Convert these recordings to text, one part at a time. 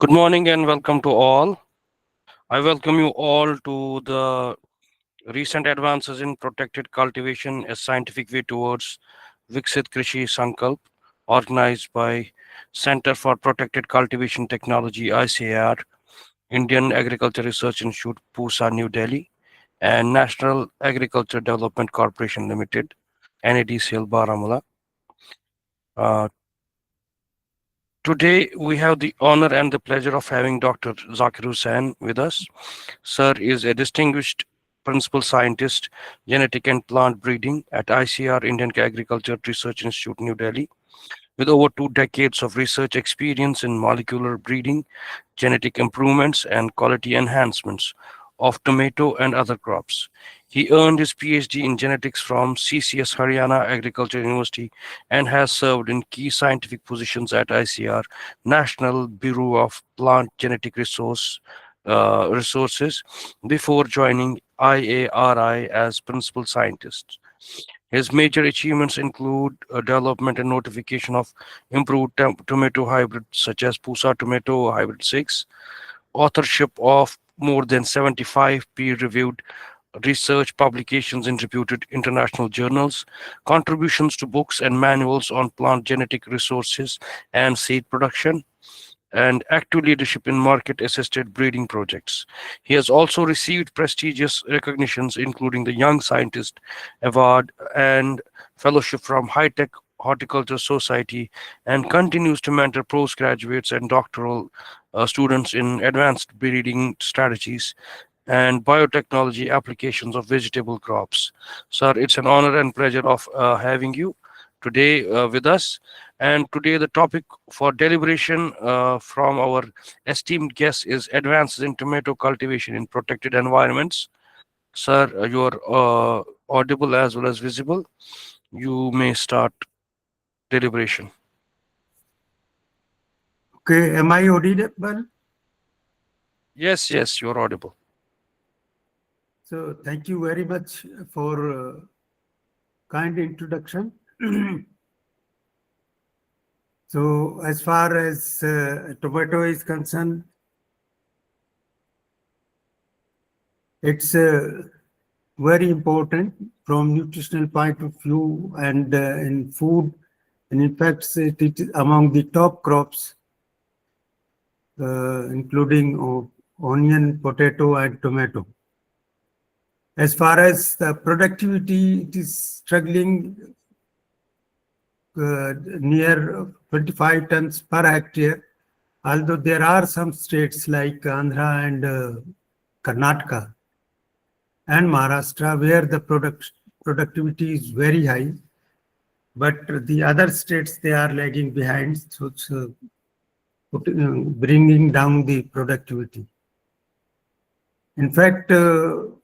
Good morning and welcome to all. I welcome you all to the recent advances in protected cultivation, a scientific way towards Viksit Krishi Sankalp, organized by Center for Protected Cultivation Technology (ICAR), Indian Agriculture Research Institute, Pusa, New Delhi, and National Agriculture Development Corporation Limited, NADCL Baramulla. Uh, Today, we have the honor and the pleasure of having Dr. Zakir Hussain with us. Sir is a distinguished principal scientist, genetic and plant breeding at ICR Indian Agriculture Research Institute, New Delhi, with over 2 decades of research experience in molecular breeding, genetic improvements, and quality enhancements of tomato and other crops. He earned his PhD in genetics from CCS Haryana Agriculture University and has served in key scientific positions at ICR, National Bureau of Plant Genetic Resources, before joining IARI as principal scientist. His major achievements include development and notification of improved tomato hybrids such as Pusa Tomato Hybrid 6, authorship of more than 75 peer-reviewed research publications in reputed international journals, contributions to books and manuals on plant genetic resources and seed production, and active leadership in market assisted breeding projects. He has also received prestigious recognitions, including the Young Scientist Award and fellowship from High Tech Horticulture Society, and continues to mentor postgraduates and doctoral students in advanced breeding strategies and biotechnology applications of vegetable crops. Sir, it's an honor and pleasure of having you today with us. And today the topic for deliberation from our esteemed guest is advances in tomato cultivation in protected environments. Sir, you are audible as well as visible. You may start deliberation. Okay, am I audible? Yes, yes, you are audible. So thank you very much for kind introduction. So as far as tomato is concerned, it's very important from nutritional point of view and in food. And in fact, it is among the top crops, including onion, potato, and tomato. As far as the productivity, it is struggling near 25 tons per hectare, although there are some states like Andhra and Karnataka and Maharashtra where the productivity is very high, but the other states, they are lagging behind, so it's bringing down the productivity. In fact,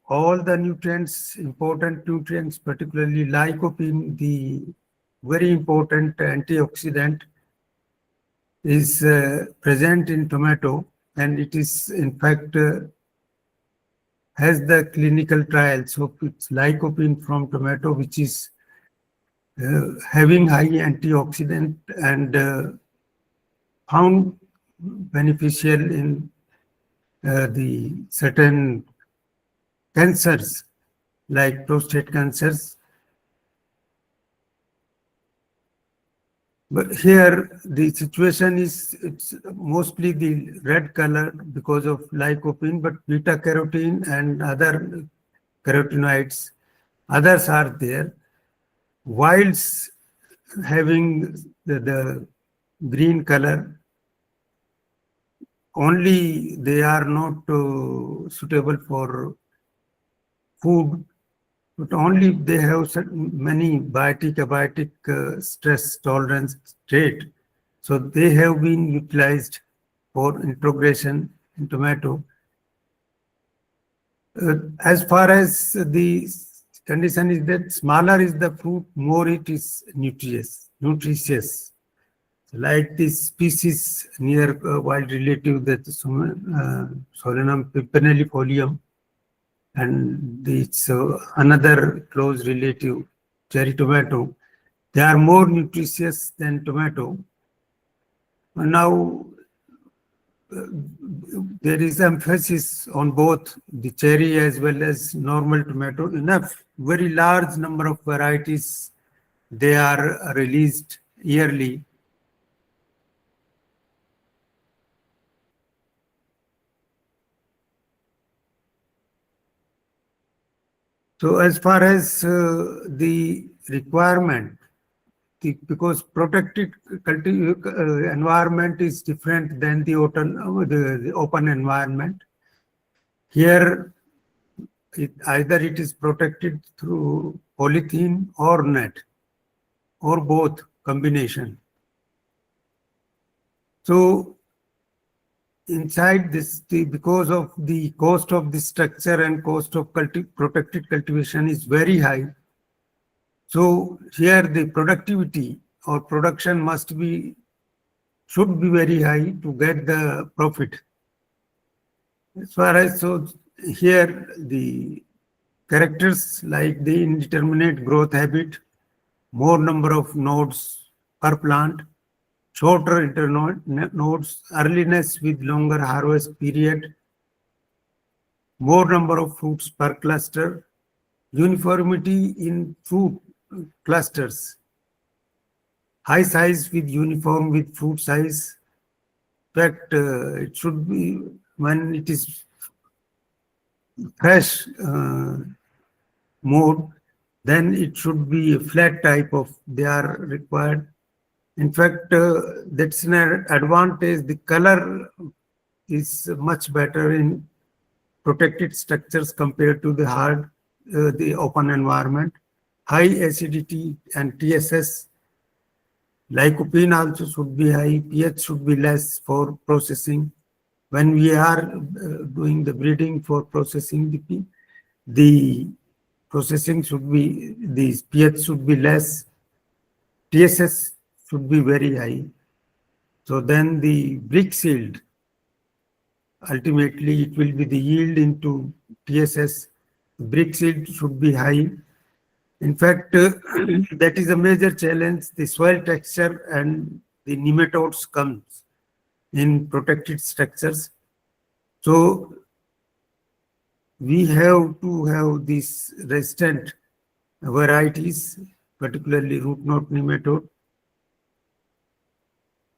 all the nutrients, important nutrients, particularly lycopene, the very important antioxidant, is present in tomato, and it is in fact has the clinical trials. So it's lycopene from tomato, which is having high antioxidant and found beneficial in the certain cancers like prostate cancers. But here the situation is, it's mostly the red color because of lycopene, but beta carotene and other carotenoids, others are there. Whilst having the green color, only they are not suitable for food, but only they have many biotic, abiotic stress tolerance trait. So they have been utilized for introgression in tomato. As far as the condition is that smaller is the fruit, more it is nutritious. Like this species near wild relative, that Solanum pimpinellifolium, and it's another close relative, cherry tomato. They are more nutritious than tomato. Now, there is emphasis on both the cherry as well as normal tomato. Enough, very large number of varieties they are released yearly. So as far as the requirement, because protected environment is different than the open environment. Here, either it is protected through polythene or net, or both combination. So inside this, because of the cost of the structure and cost of protected cultivation is very high. So here the productivity or production should be very high to get the profit. As far as so here the characters like the indeterminate growth habit, more number of nodes per plant, shorter internodes, earliness with longer harvest period, more number of fruits per cluster, uniformity in fruit clusters, high size with uniform with fruit size. In fact, it should be when it is fresh mode, then it should be a flat type of they are required. In fact, that's an advantage. The color is much better in protected structures compared to the open environment. High acidity and TSS. Lycopene also should be high. pH should be less for processing. When we are doing the breeding for processing, the processing should be, the pH should be less. TSS should be very high. So then the brick sealed, ultimately it will be the yield into TSS. Brick sealed should be high. In fact, that is a major challenge. The soil texture and the nematodes comes in protected structures. So we have to have these resistant varieties, particularly root knot nematode.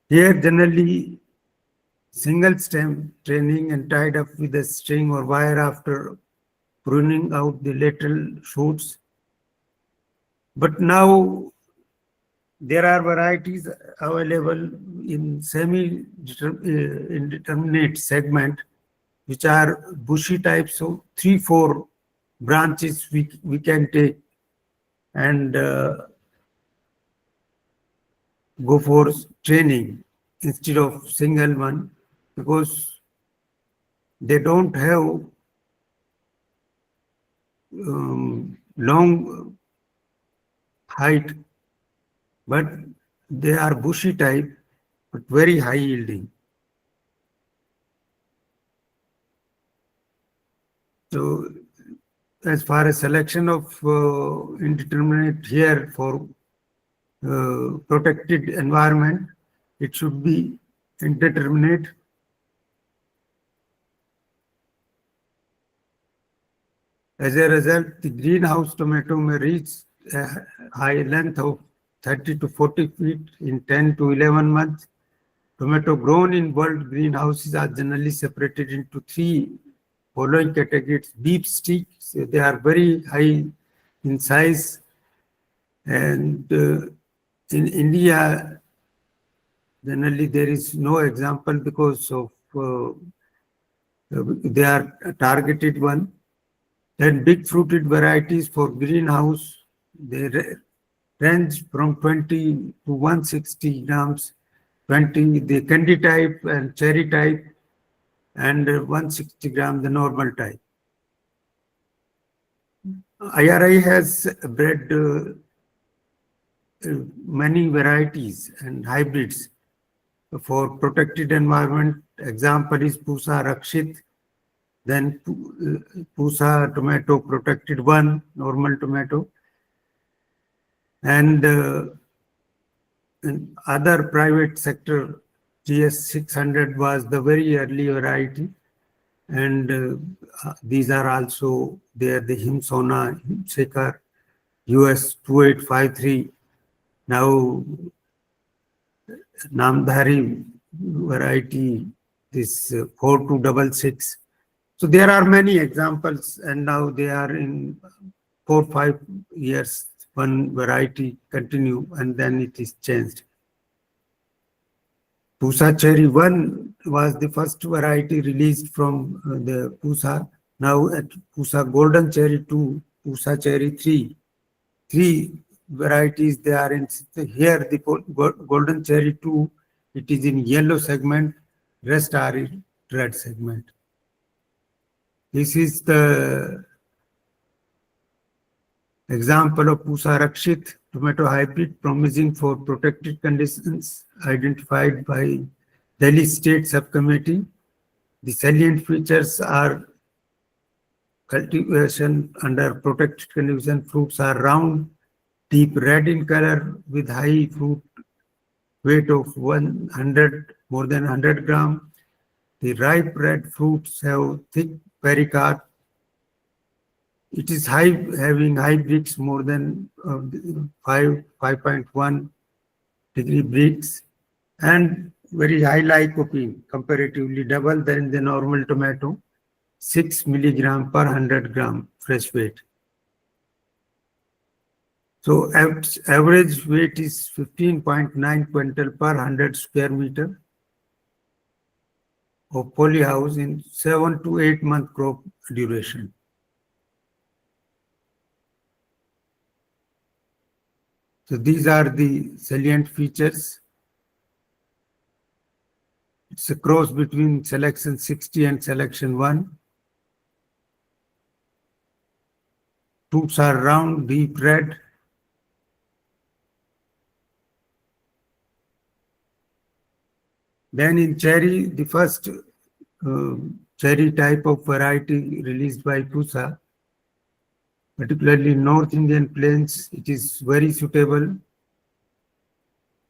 Here generally single stem training and tied up with a string or wire after pruning out the lateral shoots. But now there are varieties available in semi-indeterminate segment, which are bushy types. So 3-4 branches we can take and go for training instead of single one, because they don't have long height, but they are bushy type, but very high yielding. So as far as selection of indeterminate here for protected environment, it should be indeterminate. As a result, the greenhouse tomato may reach a high length of 30 to 40 feet in 10 to 11 months. Tomato grown in world greenhouses are generally separated into 3 following categories. Beef sticks, they are very high in size. And in India, generally there is no example because of they are targeted one. Then big fruited varieties for greenhouse, they range from 20 to 160 grams, 20 the candy type and cherry type, and 160 grams the normal type. IRI has bred many varieties and hybrids for protected environment. Example is Pusa Rakshit, then Pusa tomato protected 1, normal tomato, and other private sector TS600 was the very early variety, and these are also there, the Himsona, Himsekar, US 2853, now Namdhari variety, this 4266. So there are many examples, and now they are in 4 5 years, one variety continue, and then it is changed. Pusa Cherry 1 was the first variety released from the Pusa. Now at Pusa Golden Cherry 2, Pusa Cherry 3, three varieties they are in. Here the Golden Cherry 2, it is in yellow segment, rest are in red segment. This is the example of Pusa Rakshit tomato hybrid promising for protected conditions identified by Delhi State Subcommittee. The salient features are cultivation under protected condition. Fruits are round, deep red in color with high fruit weight of 100, more than 100 gram. The ripe red fruits have thick pericarp. It is having high bricks, more than 5.1 degree bricks, and very high lycopene, comparatively double than the normal tomato, 6 milligram per 100 gram fresh weight. So average weight is 15.9 quintal per 100 square meter of polyhouse in 7 to 8 month crop duration. So these are the salient features. It's a cross between selection 60 and selection 1. Fruits are round, deep red. Then in cherry, the first cherry type of variety released by Pusa, particularly in North Indian plains, it is very suitable.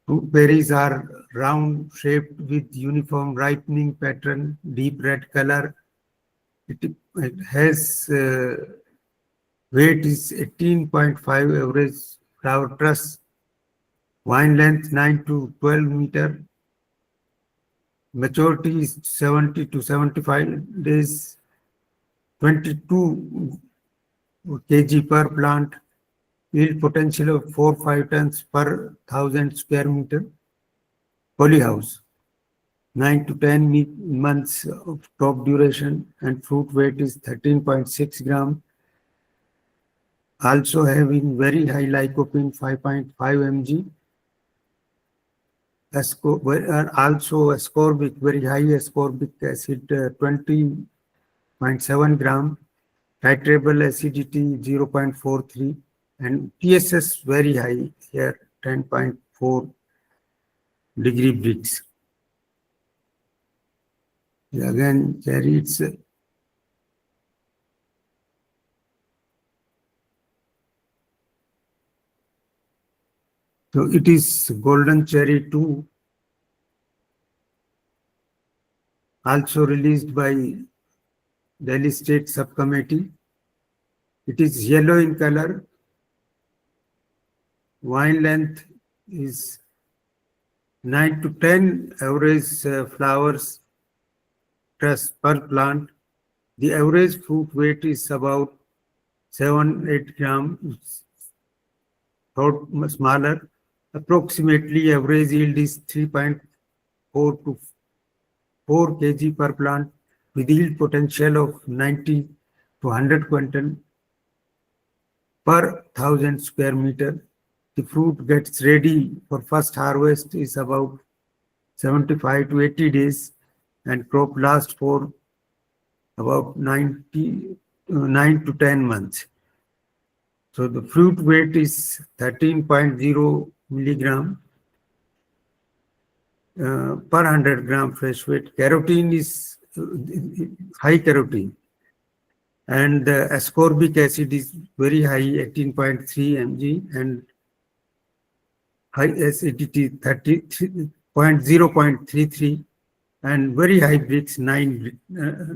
Fruit berries are round shaped with uniform ripening pattern, deep red color. It has weight is 18.5 average flower truss, vine length 9 to 12 meter, maturity is 70 to 75 days, 22 kg per plant, yield potential of 4-5 tons per 1000 square meter, polyhouse, 9 to 10 months of crop duration, and fruit weight is 13.6 gram. Also having very high lycopene, 5.5 mg. Also ascorbic, very high ascorbic acid, 20.7 gram. Titrable acidity 0.43, and PSS very high here, 10.4 degree bricks. Again, cherry, it's so it is Golden Cherry 2, also released by Delhi State Subcommittee. It is yellow in color. Vine length is 9 to 10 average flowers truss per plant. The average fruit weight is about 7-8 grams, smaller. Approximately average yield is 3.4 to 4 kg per plant, with yield potential of 90 to 100 quintal per 1000 square meter. The fruit gets ready for first harvest is about 75 to 80 days, and crop lasts for about 9 to 10 months. So the fruit weight is 13.0 milligram per 100 gram fresh weight. Carotene is high carotene, and the ascorbic acid is very high, 18.3 mg, and high acidity 30.3 0.33, and very high bricks, 9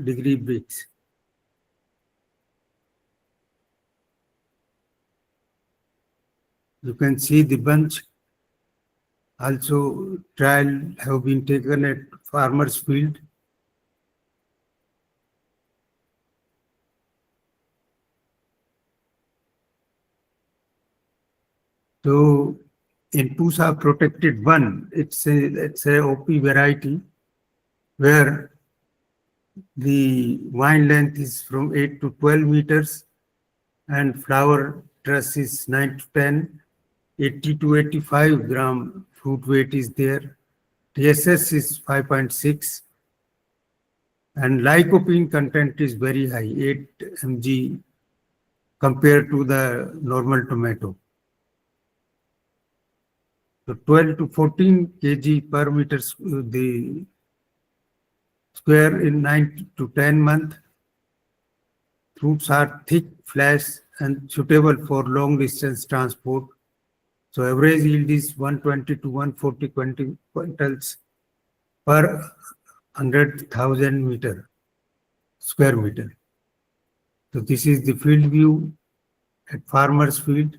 degree bricks. You can see the bunch. Also, trial have been taken at farmer's field. So in Pusa protected one, it's a OP variety where the vine length is from 8 to 12 meters and flower truss is 9 to 10, 80 to 85 gram fruit weight is there. TSS is 5.6 and lycopene content is very high, 8 mg compared to the normal tomato. So 12 to 14 kg per meter the square in 9 to 10 months. Fruits are thick, flash, and suitable for long distance transport. So average yield is 120 to 140 quintals per 100,000 square meter. So this is the field view at farmer's field.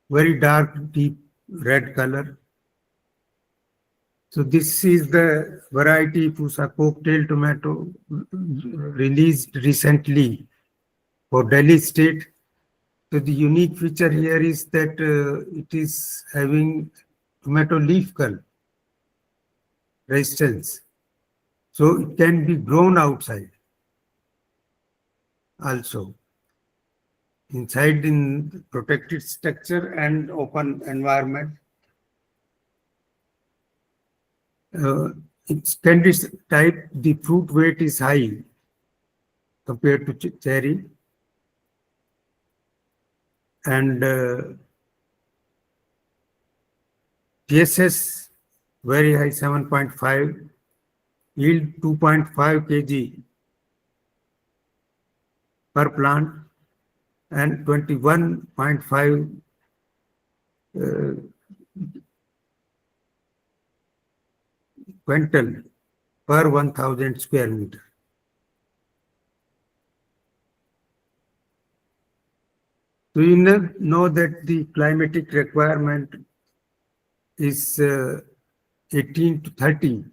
Very dark, deep red color. So this is the variety Pusa cocktail tomato released recently for Delhi state. So the unique feature here is that it is having tomato leaf curl resistance. So it can be grown outside also. Inside in protected structure and open environment. Its candy type, the fruit weight is high compared to cherry. And TSS very high, 7.5, yield 2.5 kg per plant and 21.5 quintal per 1000 square meter. So you know that the climatic requirement is 18 to 30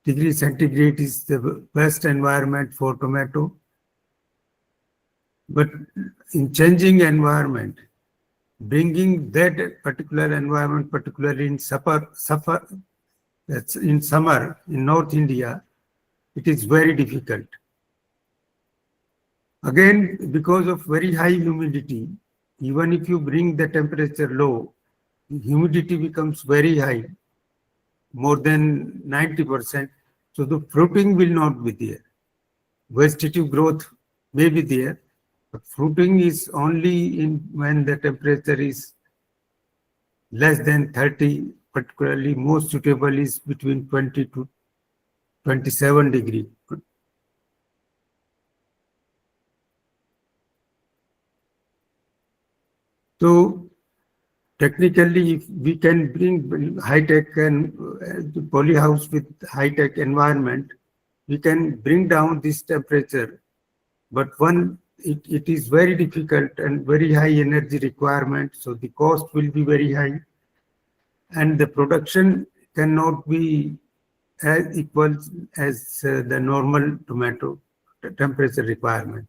degrees centigrade is the best environment for tomato. But in changing environment, bringing that particular environment, particularly in that's in summer in North India, it is very difficult. Again, because of very high humidity, even if you bring the temperature low, humidity becomes very high, more than 90%. So the fruiting will not be there. Vegetative growth may be there, but fruiting is only in when the temperature is less than 30, particularly most suitable is between 20 to 27 degree. So technically, if we can bring high-tech and polyhouse with high-tech environment, we can bring down this temperature. But it is very difficult and very high energy requirement, so the cost will be very high. And the production cannot be as equal as the normal tomato temperature requirement.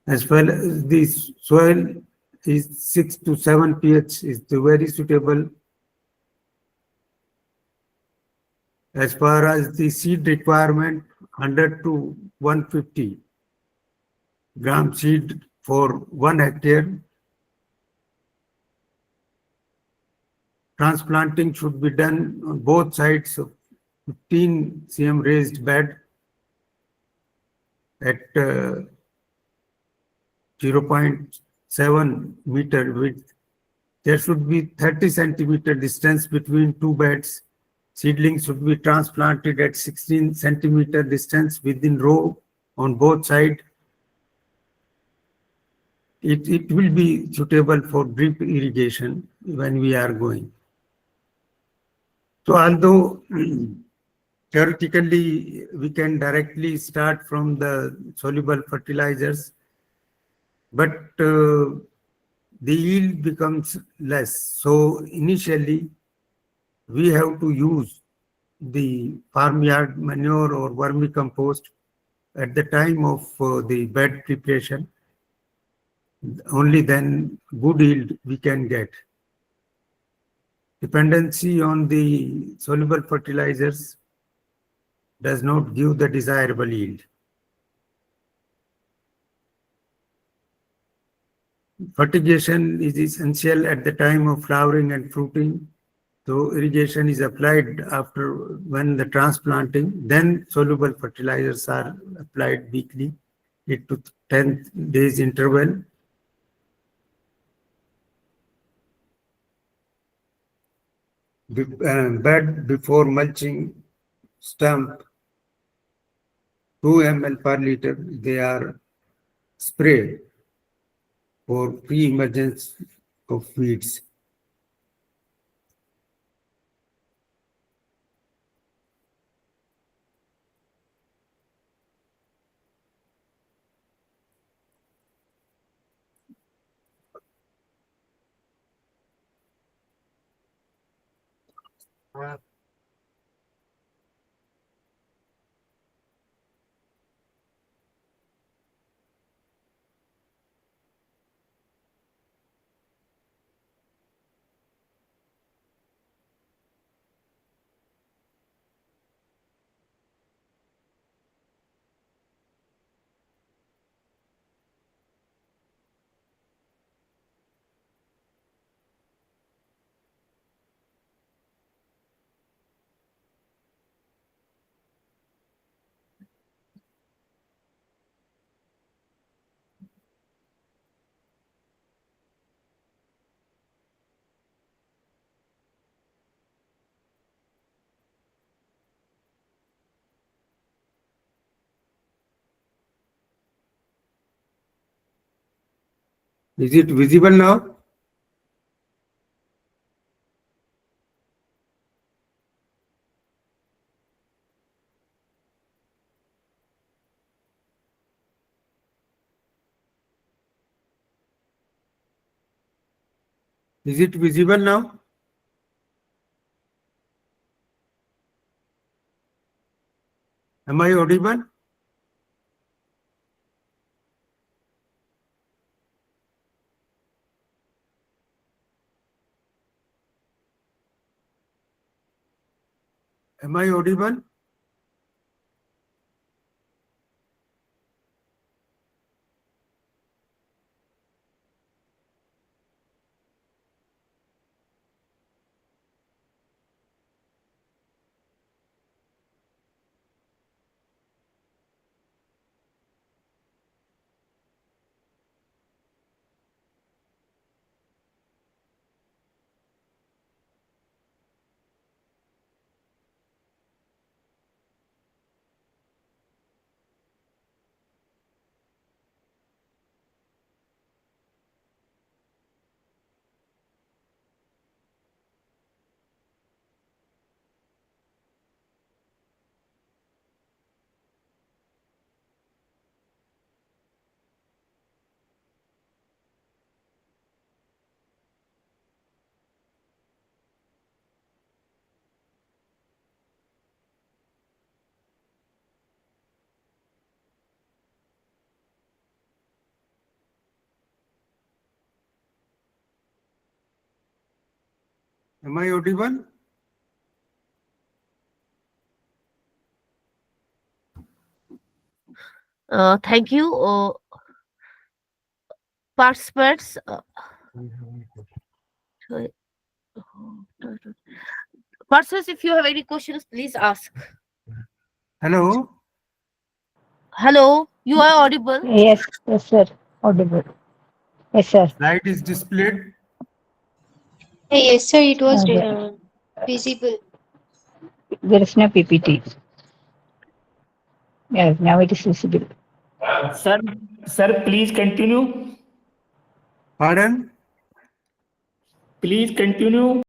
As well as the soil is 6 to 7 pH is very suitable. As far as the seed requirement, 100 to 150 gram seed for 1 hectare. Transplanting should be done on both sides of 15 cm raised bed at 0.7 meter width. There should be 30 centimeter distance between two beds. Seedlings should be transplanted at 16 centimeter distance within row on both sides. it will be suitable for drip irrigation when we are going. So although theoretically we can directly start from the soluble fertilizers, but the yield becomes less. So initially we have to use the farmyard manure or vermicompost at the time of the bed preparation. Only then good yield we can get. Dependency on the soluble fertilizers does not give the desirable yield. Fertigation is essential at the time of flowering and fruiting. So irrigation is applied after when the transplanting. Then soluble fertilizers are applied weekly, 8 to 10 days interval. Bed before mulching stump 2 ml per liter. They are sprayed for pre-emergence of weeds. Is it visible now? Is it visible now? Am I audible? Am I audible? Am I audible? Thank you, participants. Sorry. Participants, if you have any questions, please ask. Hello? Hello, you are audible. Yes, yes, sir. Audible. Yes, sir. Slide is displayed. Yes, sir, it was There visible. there is no PPT. Yes, now it is visible. Sir, sir, please continue. Pardon? Please continue.